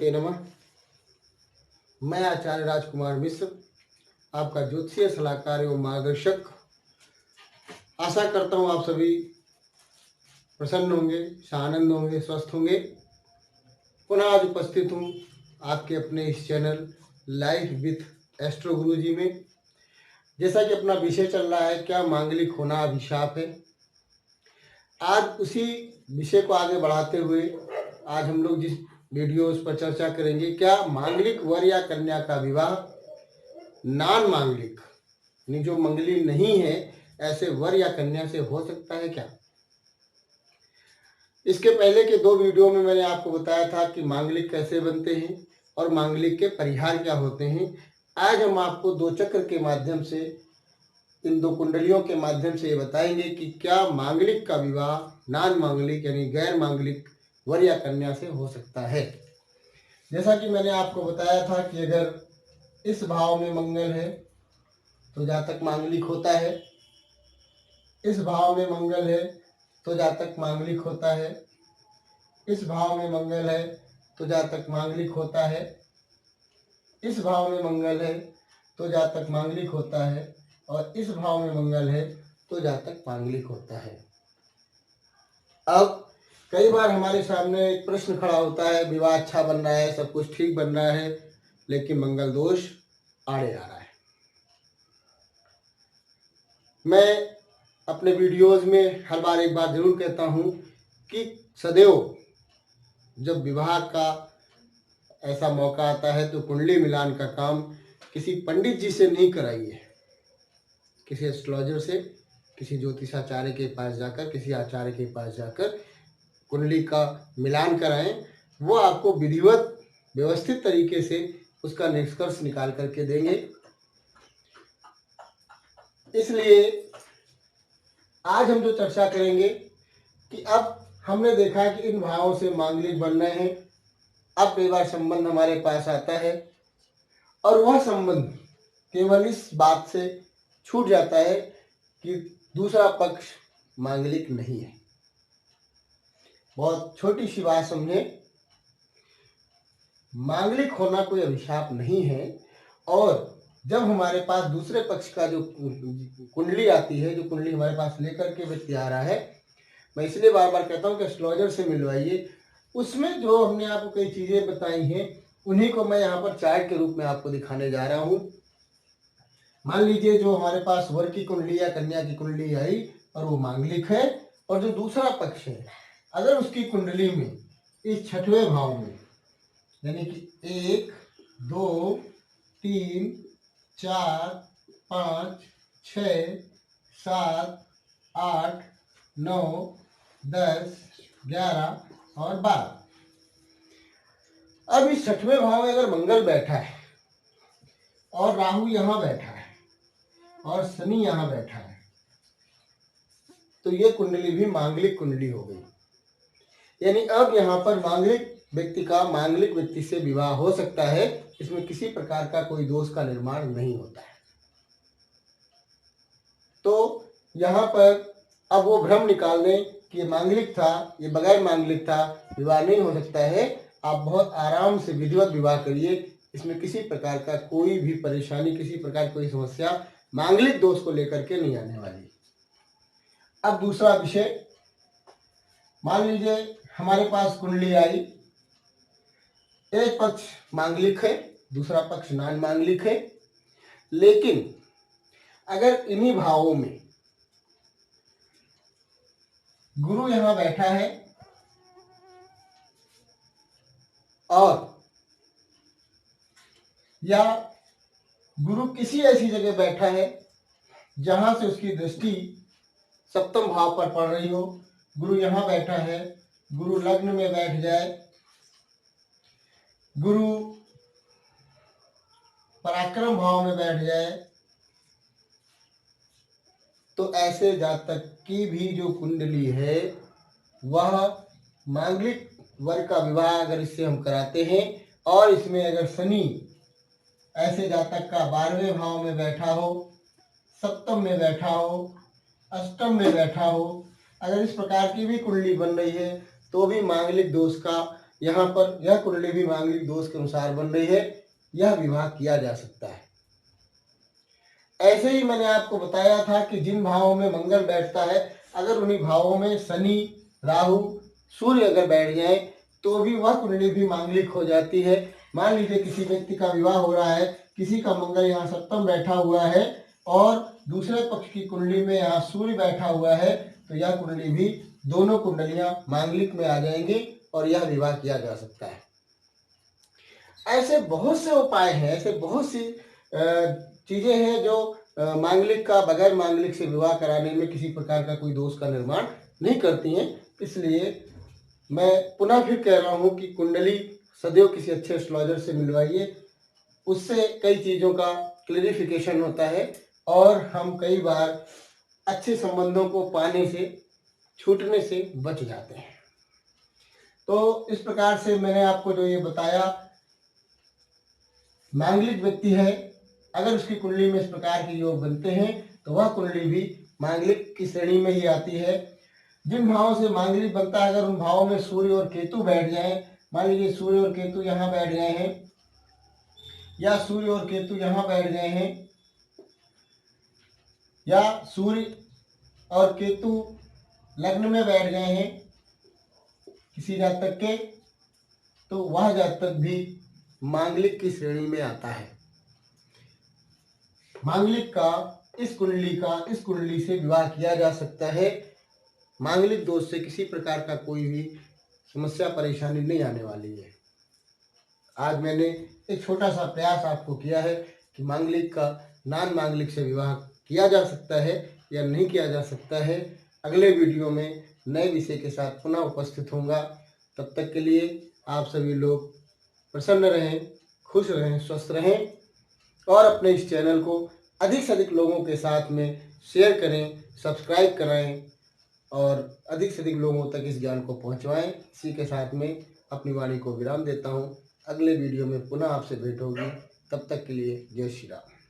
भगवते नमः। मैं आचार्य राजकुमार मिश्र, आपका ज्योतिषीय सलाहकार एवं मार्गदर्शक। आशा करता हूँ आप सभी प्रसन्न होंगे, सानंद होंगे, स्वस्थ होंगे। पुनः आज उपस्थित हूँ आपके अपने इस चैनल लाइफ विथ एस्ट्रो गुरुजी में। जैसा कि अपना विषय चल रहा है, क्या मांगलिक होना अभिशाप है। आज उसी विषय को आगे बढ़ाते हुए आज हम लोग जिस वीडियोस पर चर्चा करेंगे, क्या मांगलिक वर या कन्या का विवाह नान मांगलिक यानी जो मंगली नहीं है ऐसे वर या कन्या से हो सकता है क्या। इसके पहले के 2 वीडियो में मैंने आपको बताया था कि मांगलिक कैसे बनते हैं और मांगलिक के परिहार क्या होते हैं। आज हम आपको 2 चक्र के माध्यम से, इन 2 कुंडलियों के माध्यम से ये बताएंगे कि क्या मांगलिक का विवाह नान मांगलिक यानी गैर मांगलिक वर या कन्या से हो सकता है। जैसा कि मैंने आपको बताया था कि अगर इस भाव में मंगल है तो जातक मांगलिक होता है, इस भाव में मंगल है तो जातक मांगलिक होता है, इस भाव में मंगल है तो जातक मांगलिक होता है, इस भाव में मंगल है तो जातक मांगलिक होता है और इस भाव में मंगल है तो जातक मांगलिक होता है। अब कई बार हमारे सामने एक प्रश्न खड़ा होता है, विवाह अच्छा बन रहा है, सब कुछ ठीक बन रहा है, लेकिन मंगल दोष आड़े आ रहा है। मैं अपने वीडियोस में हर बार एक बात जरूर कहता हूं कि सदैव जब विवाह का ऐसा मौका आता है तो कुंडली मिलान का काम किसी पंडित जी से नहीं कराइए, किसी एस्ट्रोलॉजर से, किसी ज्योतिषाचार्य के पास जाकर, किसी आचार्य के पास जाकर कुंडली का मिलान कराएं। वो आपको विधिवत व्यवस्थित तरीके से उसका निष्कर्ष निकाल करके देंगे। इसलिए आज हम जो चर्चा करेंगे कि अब हमने देखा कि इन भावों से मांगलिक बन रहे हैं। अब कई बार संबंध हमारे पास आता है और वह संबंध केवल इस बात से छूट जाता है कि दूसरा पक्ष मांगलिक नहीं है। बहुत छोटी सी बात समझे, मांगलिक होना कोई अभिशाप नहीं है। और जब हमारे पास दूसरे पक्ष का जो कुंडली आती है, जो कुंडली हमारे पास लेकर के व्यक्ति आ रहा है, मैं इसलिए बार बार कहता हूँ कि एस्ट्रोलॉजर से मिलवाइए। उसमें जो हमने आपको कई चीजें बताई हैं उन्हीं को मैं यहाँ पर चार्ट के रूप में आपको दिखाने जा रहा हूँ। मान लीजिए जो हमारे पास वर की कुंडली या कन्या की कुंडली आई और वो मांगलिक है, और जो दूसरा पक्ष है अगर उसकी कुंडली में इस 6वें भाव में यानी कि 1, 2, 3, 4, 5, 6, 7, 8, 9, 10, 11 और 12, अब इस 6वें भाव में अगर मंगल बैठा है और राहु यहां बैठा है और शनि यहां बैठा है तो ये कुंडली भी मांगलिक कुंडली हो गई। यानी अब यहाँ पर मांगलिक व्यक्ति का मांगलिक व्यक्ति से विवाह हो सकता है। इसमें किसी प्रकार का कोई दोष का निर्माण नहीं होता है। तो यहाँ पर अब वो भ्रम निकाल लें कि ये मांगलिक था, ये बगैर मांगलिक था, विवाह नहीं हो सकता है। आप बहुत आराम से विधिवत विवाह करिए। इसमें किसी प्रकार का कोई भी परेशानी, किसी प्रकार कोई समस्या मांगलिक दोष को लेकर के नहीं आने वाली। अब दूसरा विषय, मान लीजिए हमारे पास कुंडली आई, एक पक्ष मांगलिक है, दूसरा पक्ष नान मांगलिक है, लेकिन अगर इन्हीं भावों में गुरु यहां बैठा है और या गुरु किसी ऐसी जगह बैठा है जहां से उसकी दृष्टि 7वें भाव पर पड़ रही हो, गुरु यहां बैठा है, गुरु लग्न में बैठ जाए, गुरु पराक्रम भाव में बैठ जाए, तो ऐसे जातक की भी जो कुंडली है वह मांगलिक वर का विवाह अगर इससे हम कराते हैं और इसमें अगर शनि ऐसे जातक का 12वें भाव में बैठा हो, 7वें में बैठा हो, 8वें में बैठा हो, अगर इस प्रकार की भी कुंडली बन रही है तो भी मांगलिक दोष का यहाँ पर यह कुंडली भी मांगलिक दोष के अनुसार बन रही है, यह विवाह किया जा सकता है। ऐसे ही मैंने आपको बताया था कि जिन भावों में मंगल बैठता है, अगर उन्हीं भावों में शनि, राहु, सूर्य अगर बैठ जाए तो भी वह कुंडली भी मांगलिक हो जाती है। मान लीजिए किसी व्यक्ति का विवाह हो रहा है, किसी का मंगल यहाँ सप्तम बैठा हुआ है और दूसरे पक्ष की कुंडली में यहाँ सूर्य बैठा हुआ है, तो यह कुंडली भी, दोनों कुंडलियां मांगलिक में आ जाएंगी और यह विवाह किया जा सकता है। ऐसे बहुत से उपाय हैं, ऐसे बहुत सी चीजें हैं जो मांगलिक का बगैर मांगलिक से विवाह कराने में किसी प्रकार का कोई दोष का निर्माण नहीं करती हैं। इसलिए मैं पुनः फिर कह रहा हूँ कि कुंडली सदैव किसी अच्छे एस्ट्रोलॉजर से मिलवाइए, उससे कई चीज़ों का क्लेरिफिकेशन होता है और हम कई बार अच्छे संबंधों को पाने से, छूटने से बच जाते हैं। तो इस प्रकार से मैंने आपको जो ये बताया, मांगलिक व्यक्ति है, अगर उसकी कुंडली में इस प्रकार के योग बनते हैं तो वह कुंडली भी मांगलिक की श्रेणी में ही आती है। जिन भावों से मांगलिक बनता है, अगर उन भावों में सूर्य और केतु बैठ जाएं, मान लीजिए सूर्य और केतु यहाँ बैठ गए हैं या सूर्य और केतु यहाँ बैठ गए हैं या सूर्य और केतु लग्न में बैठ गए हैं किसी जातक के, तो वह जातक भी मांगलिक की श्रेणी में आता है। मांगलिक का इस कुंडली से विवाह किया जा सकता है। मांगलिक दोष से किसी प्रकार का कोई भी समस्या परेशानी नहीं आने वाली है। आज मैंने एक छोटा सा प्रयास आपको किया है कि मांगलिक का नॉन मांगलिक से विवाह किया जा सकता है या नहीं किया जा सकता है। अगले वीडियो में नए विषय के साथ पुनः उपस्थित होऊंगा। तब तक के लिए आप सभी लोग प्रसन्न रहें, खुश रहें, स्वस्थ रहें और अपने इस चैनल को अधिक से अधिक लोगों के साथ में शेयर करें, सब्सक्राइब कराएं और अधिक से अधिक लोगों तक इस ज्ञान को पहुंचवाएं। इसी के साथ में अपनी वाणी को विराम देता हूं। अगले वीडियो में पुनः आपसे भेंट होगी। तब तक के लिए जय श्री राम।